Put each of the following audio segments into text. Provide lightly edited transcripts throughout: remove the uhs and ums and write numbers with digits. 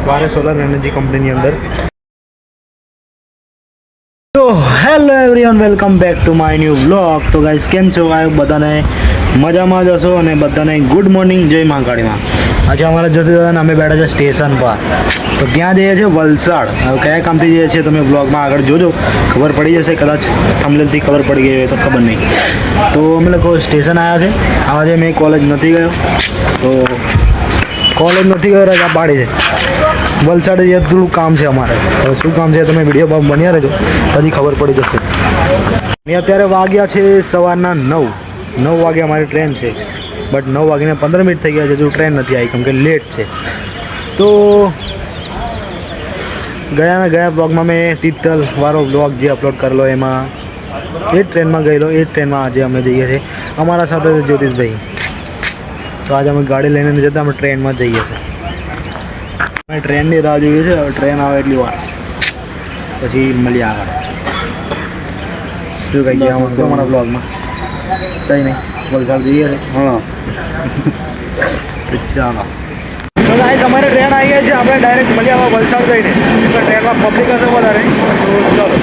વારે solar energy કંપનીની અંદર. તો hello everyone, welcome back to my new vlog. તો ગાઈસ કેમ છો? બધાને મજામાં જ હશો અને બધાને ગુડ મોર્નિંગ, જય મહાકાળીમાં. આજે અમારે જતી હતા અમે બેઠા છે સ્ટેશન પર. તો ક્યાં જઈએ છીએ? વલસાડ. હવે કયા કામથી જઈએ છીએ તમે વ્લોગમાં આગળ જોજો, ખબર પડી જશે. કદાચ થંબનેલથી ખબર પડી ગઈ હોય તો ખબર નહીં. તો અમે લોકો સ્ટેશન આવ્યા છે. આજે મેં કોલેજ નથી ગયો, તો કોલેજ નથી ગયો, રજા પાડી છે. વલસાડ એટલું કામ છે અમારે. હવે શું કામ છે તમે વિડીયો બન્યા રહેજો, પછી ખબર પડી જશે. ને અત્યારે વાગ્યા છે સવારના 9 વાગે અમારી ટ્રેન છે, બટ 9 વાગીને 15 મિનિટ થઈ ગયા છે, હજુ ટ્રેન નથી આવી કેમ કે લેટ છે. તો ગયા બ્લોગમાં મેં તિથલવાળો બ્લોગ જે અપલોડ કરેલો એમાં એ જ ટ્રેનમાં ગયેલો, એ જ ટ્રેનમાં આજે અમે જઈએ છીએ. અમારા સાથે જ્યોતિષભાઈ. તો આજે અમે ગાડી લઈને નથી જતા, અમે ટ્રેનમાં જઈએ છીએ. અમે ટ્રેનની રાહ જોઈએ છે. હવે ટ્રેન આવે એટલી વાર પછી મળીએ આગળ. શું કંઈ ગયા અમારા બ્લોગમાં કંઈ નહીં, વલસાડ જઈએ છે. હા ચાલો. તો ગાઈસ અમારે ટ્રેન આવી ગઈ છે. આપણે ડાયરેક્ટ મળીએ આવા વલસાડ જઈને. એટલે ટ્રેનમાં પબ્લિક હશે વધારે, તો ચાલો.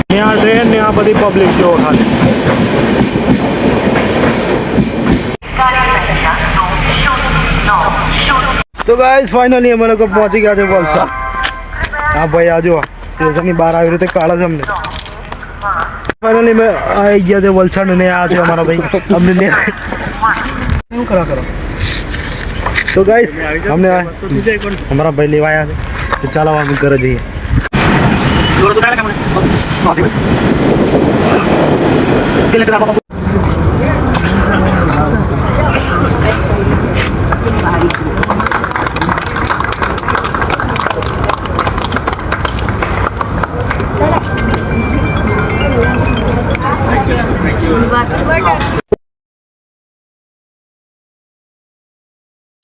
ત્યાં ટ્રેન ને આ બધી પબ્લિક જો ખાલી. તો ગાઈસ ફાઇનલી અમે લોકો પહોંચી ગયા છે વલસાડ. હા ભાઈ આ જો સ્ટેશનની બહાર આવી રીતે કાઢે છે અમને. ફાઇનલી મેં આવી ગયા છે વલસાડ ને આ છે અમારા ભાઈ અમને શું કરો. તો ગાઈસ અમને અમારા ભાઈ લેવા આવ્યા છે, તો ચાલો અમે ઘરે જઈએ.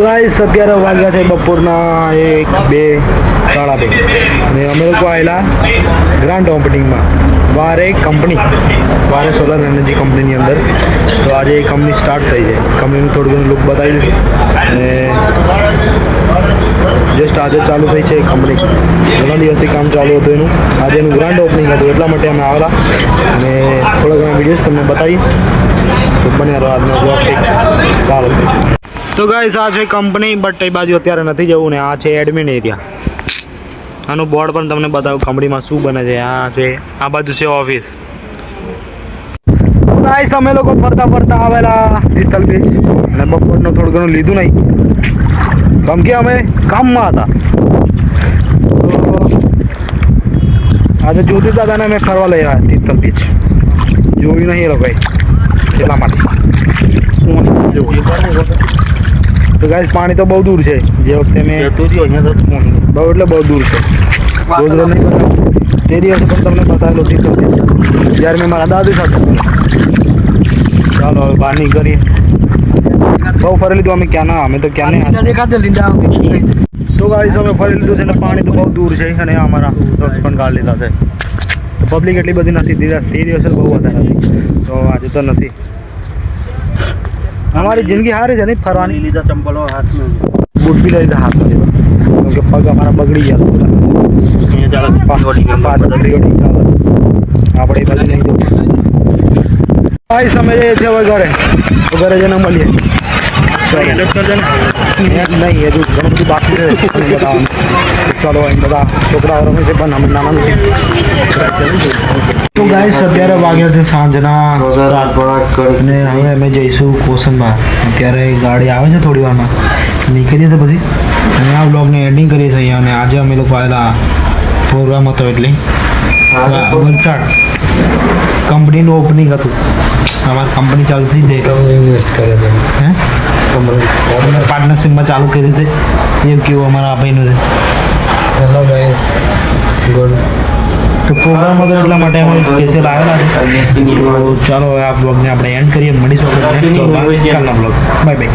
ગાઈસ 11 વાગ્યા છે બપોરના 1-2 સાડા 2 અને અમે લોકો આવેલા ગ્રાન્ડ ઓપનિંગમાં વારે સોલર એનર્જી કંપનીની અંદર. તો આજે એ કંપની સ્ટાર્ટ થઈ છે. કંપનીનું થોડું ઘણું લુક બતાવી દીધું અને જસ્ટ આજે ચાલુ થઈ છે કંપની. ઘણા દિવસથી કામ ચાલુ હતું એનું. આજે એનું ગ્રાન્ડ ઓપનિંગ હતું, એટલા માટે અમે આવેલા અને થોડા ઘણા વિડીયોઝ તમને બતાવી. તો બન્યા રહો આજનો બ્લોગ ચાલુ થઈ. તો ગાઈસ આ છે કંપની, બટ એ બાજુ અત્યારે નથી જવું ને આ છે એડમિન એરિયા. આનું બોર્ડ પણ તમને બતાવું કંપનીમાં શું બને છે. આ છે, આ બાજુ છે ઓફિસ. ગાઈસ અમે લોકો ફરતા આવેલા તિથલ બીચ અને બપોરનું થોડું ઘણું લીધું નહીં કેમ કે અમે કામમાં હતા. તો આજે જ્યોતિષ દાદાને અમે ફરવા લઈ આવ્યા તિથલ બીચ. જોયું નહીં એ લોકોએ, એટલા માટે. તો ગાઈસ પાણી તો બહુ દૂર છે. જે વખતે મેં બહુ એટલે બહુ દૂર છે. રોજ નહીં બતાવું, તે દિવસે પણ તમને બતાવેલું તિથલ બીચ જ્યારે મેં મારા દાદી સાથે. ચાલો હવે બહાર નીકળીએ. બહુ ફરી લીધું અમે અમે તો ક્યાં નહીં. તો ગાઈસ અમે ફરી લીધું છે ને પાણી તો બહુ દૂર છે અને અમારા ડ્રગ્સ પણ કાઢી લીધા છે. તો પબ્લિક એટલી બધી નથી, તે દિવસે બહુ વધારે હતી, તો આજે તો નથી. અમારી જિંદગી સારી છે ને ફરવાની. લીધા ચંપલો હાથમાં, બૂટ બી લઈ લીધા હાથમાં લીધા કેમ કે પગ અમારા બગડી ગયા આપણે એ બાજુ નહીં જવું. ભાઈ સમય જઈએ છે હવે ઘરે. તો ઘરે જઈને મળીએ. નહીં હજુ ઘણું બધું બાકી છે બતાવવાનું. ચાલો અહીં બધા છોકરાઓ રમે છે પણ અમે નાના નથી. તો ગાઈસ 11 વાગ્યા છે સાંજના 7 અને હવે અમે જઈશું કોસંબા. અત્યારે ગાડી આવે છે થોડી વારમાં, નીકળીએ તો પછી અને આ બ્લોગને એન્ડિંગ કરીએ છીએ અહીંયા. અને આજે અમે લોકો આવેલા પ્રોગ્રામ હતો એટલે વલસાડ કંપનીનું ઓપનિંગ હતું. અમારી કંપની ચાલુ થઈ જાય, ઇન્વેસ્ટ કરે છે. પાર્ટનરશિપમાં ચાલુ કરી છે એવું કેવું અમારા ભાઈનું છે. Hello guys, good. તો પ્રોગ્રામ હતો એટલા માટે અમે સ્પેશિયલ આવેલા છે. તો ચાલો આ બ્લોગને આપણે એન્ડ કરીએ. મળીશું કાલના બ્લોગ. Bye bye.